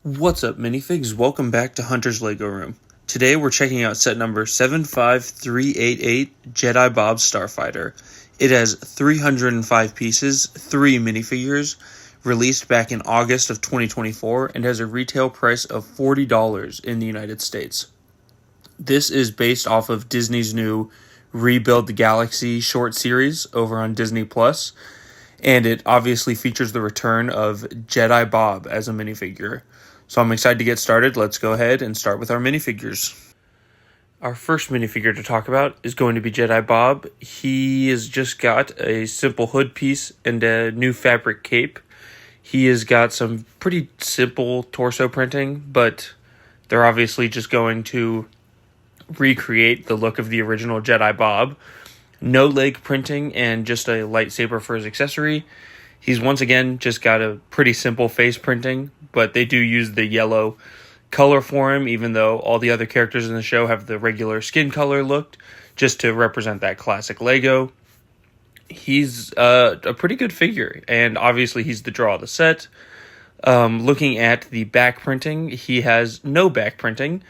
What's up, minifigs? Welcome back to Hunter's Lego Room. Today we're checking out set number 75388 Jedi Bob Starfighter. It has 305 pieces, 3 minifigures, released back in August of 2024, and has a retail price of $40 in the United States. This is based off of Disney's new Rebuild the Galaxy short series over on Disney Plus, and it obviously features the return of Jedi Bob as a minifigure. So I'm excited to get started. Let's go ahead and start with our minifigures. Our first minifigure to talk about is going to be Jedi Bob. He has just got a simple hood piece and a new fabric cape. He has got some pretty simple torso printing, but they're obviously just going to recreate the look of the original Jedi Bob. No leg printing and just a lightsaber for his accessory. He's once again just got a pretty simple face printing, but they do use the yellow color for him, even though all the other characters in the show have the regular skin color looked, just to represent that classic Lego. He's a pretty good figure, and obviously he's the draw of the set. Looking at the back printing, he has no back printing.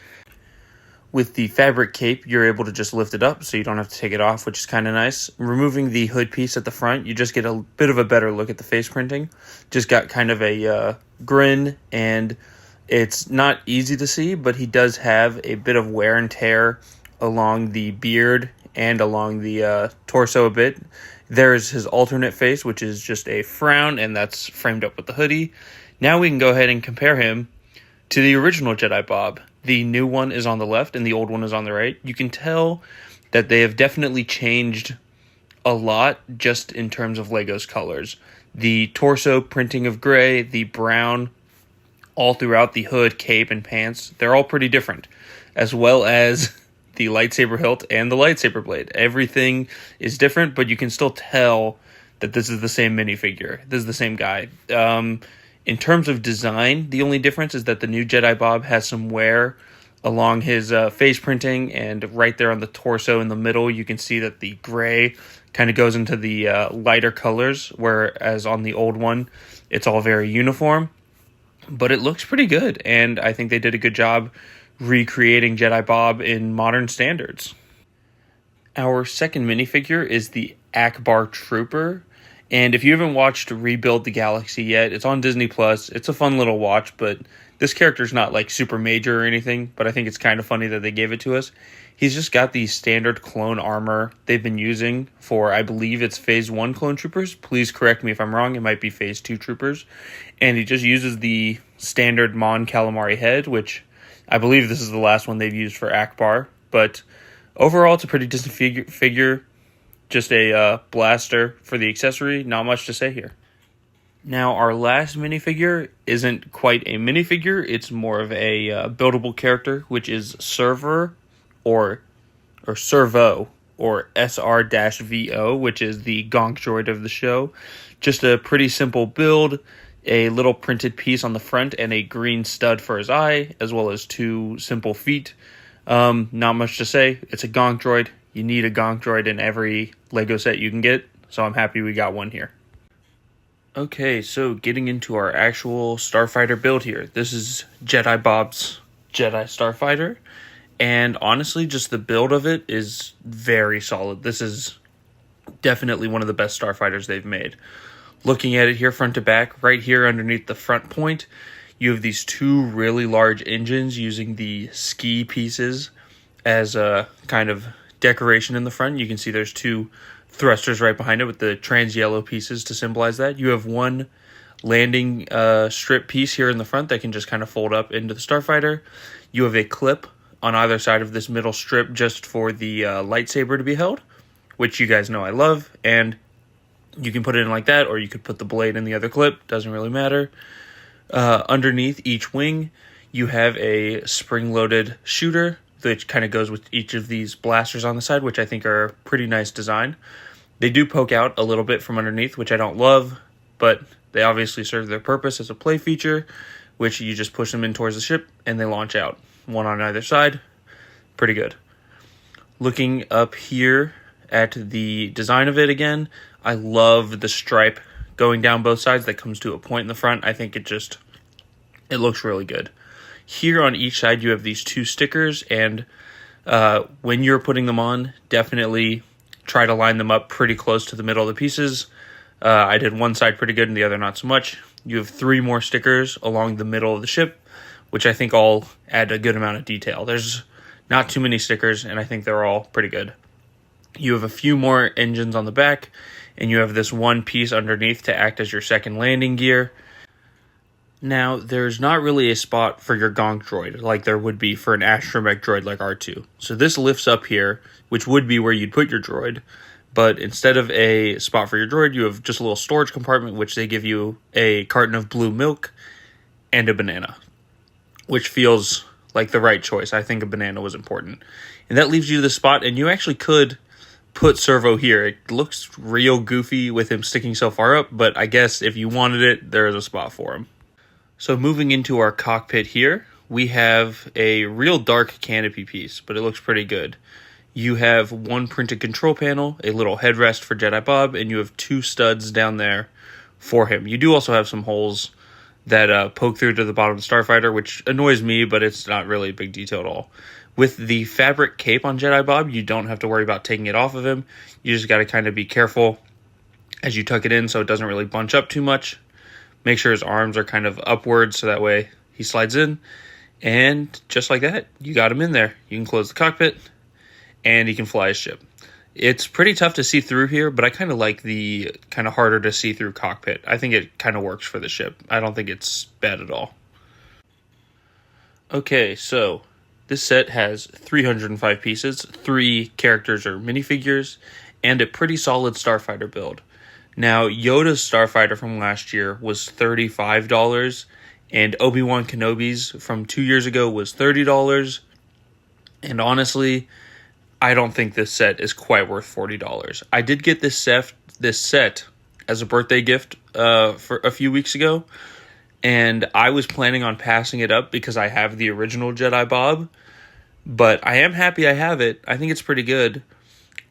With the fabric cape, you're able to just lift it up so you don't have to take it off, which is kind of nice. Removing the hood piece at the front, you just get a bit of a better look at the face printing. Just got kind of a grin, and it's not easy to see, but he does have a bit of wear and tear along the beard and along the torso a bit. There's his alternate face, which is just a frown, and that's framed up with the hoodie. Now we can go ahead and compare him to the original Jedi Bob. The new one is on the left and the old one is on the right. You can tell that they have definitely changed a lot just in terms of Lego's colors. The torso printing of gray, the brown, all throughout the hood, cape, and pants, they're all pretty different. As well as the lightsaber hilt and the lightsaber blade. Everything is different, but you can still tell that this is the same minifigure. This is the same guy. In terms of design, the only difference is that the new Jedi Bob has some wear along his face printing, and right there on the torso in the middle, you can see that the gray kind of goes into the lighter colors, whereas on the old one, it's all very uniform. But it looks pretty good, and I think they did a good job recreating Jedi Bob in modern standards. Our second minifigure is the Akbar Trooper. And if you haven't watched Rebuild the Galaxy yet, it's on Disney Plus. It's a fun little watch, but this character's not like super major or anything, but I think it's kind of funny that they gave it to us. He's just got the standard clone armor they've been using for, I believe it's Phase 1 clone troopers. Please correct me if I'm wrong. It might be Phase 2 troopers. And he just uses the standard Mon Calamari head, which I believe this is the last one they've used for Akbar. But overall, it's a pretty decent figure. Just a blaster for the accessory. Not much to say here. Now, our last minifigure isn't quite a minifigure. It's more of a buildable character, which is Servo, or SR-VO, which is the gonk droid of the show. Just a pretty simple build. A little printed piece on the front and a green stud for his eye, as well as 2 simple feet. Not much to say. It's a gonk droid. You need a gonk droid in every Lego set you can get, so I'm happy we got one here. Okay, so getting into our actual Starfighter build here. This is Jedi Bob's Jedi Starfighter, and honestly, just the build of it is very solid. This is definitely one of the best Starfighters they've made. Looking at it here front to back, right here underneath the front point, you have these 2 really large engines using the ski pieces as a kind of decoration in the front. You can see there's 2 thrusters right behind it with the trans yellow pieces to symbolize that. You have 1 landing strip piece here in the front that can just kind of fold up into the Starfighter. You have a clip on either side of this middle strip just for the lightsaber to be held, which you guys know I love, and you can put it in like that, or you could put the blade in the other clip. Doesn't really matter. Underneath each wing, you have a spring-loaded shooter, which kind of goes with each of these blasters on the side, which I think are a pretty nice design. They do poke out a little bit from underneath, which I don't love, but they obviously serve their purpose as a play feature, which you just push them in towards the ship, and they launch out. 1 on either side. Pretty good. Looking up here at the design of it again, I love the stripe going down both sides that comes to a point in the front. I think it just It looks really good. Here on each side, you have these 2 stickers, and when you're putting them on, definitely try to line them up pretty close to the middle of the pieces. I did one side pretty good and the other not so much. You have 3 more stickers along the middle of the ship, which I think all add a good amount of detail. There's not too many stickers, and I think they're all pretty good. You have a few more engines on the back, and you have this one piece underneath to act as your second landing gear. Now, there's not really a spot for your gonk droid like there would be for an astromech droid like R2. So this lifts up here, which would be where you'd put your droid. But instead of a spot for your droid, you have just a little storage compartment, which they give you a carton of blue milk and a banana, which feels like the right choice. I think a banana was important. And that leaves you the spot, and you actually could put Servo here. It looks real goofy with him sticking so far up, but I guess if you wanted it, there is a spot for him. So moving into our cockpit here, we have a real dark canopy piece, but it looks pretty good. You have one printed control panel, a little headrest for Jedi Bob, and you have 2 studs down there for him. You do also have some holes that poke through to the bottom of the Starfighter, which annoys me, but it's not really a big detail at all. With the fabric cape on Jedi Bob, you don't have to worry about taking it off of him. You just got to kind of be careful as you tuck it in so it doesn't really bunch up too much. Make sure his arms are kind of upward so that way he slides in. And just like that, you got him in there. You can close the cockpit, and he can fly his ship. It's pretty tough to see through here, but I kind of like the kind of harder to see through cockpit. I think it kind of works for the ship. I don't think it's bad at all. Okay, so this set has 305 pieces, 3 characters or minifigures, and a pretty solid Starfighter build. Now, Yoda's Starfighter from last year was $35, and Obi-Wan Kenobi's from 2 years ago was $30. And honestly, I don't think this set is quite worth $40. I did get this set as a birthday gift for a few weeks ago, and I was planning on passing it up because I have the original Jedi Bob, but I am happy I have it. I think it's pretty good.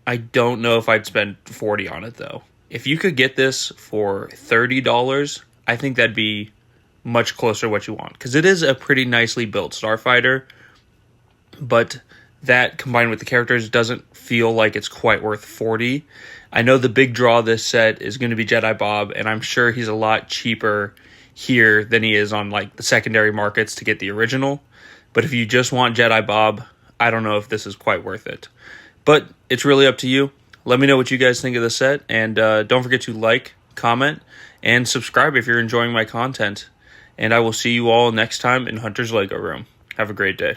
I don't know if I'd spend $40 on it, though. If you could get this for $30, I think that'd be much closer to what you want, because it is a pretty nicely built Starfighter, but that combined with the characters doesn't feel like it's quite worth $40. I know the big draw of this set is going to be Jedi Bob, and I'm sure he's a lot cheaper here than he is on like the secondary markets to get the original. But if you just want Jedi Bob, I don't know if this is quite worth it. But it's really up to you. Let me know what you guys think of the set, and don't forget to like, comment, and subscribe if you're enjoying my content. And I will see you all next time in Hunter's Lego Room. Have a great day.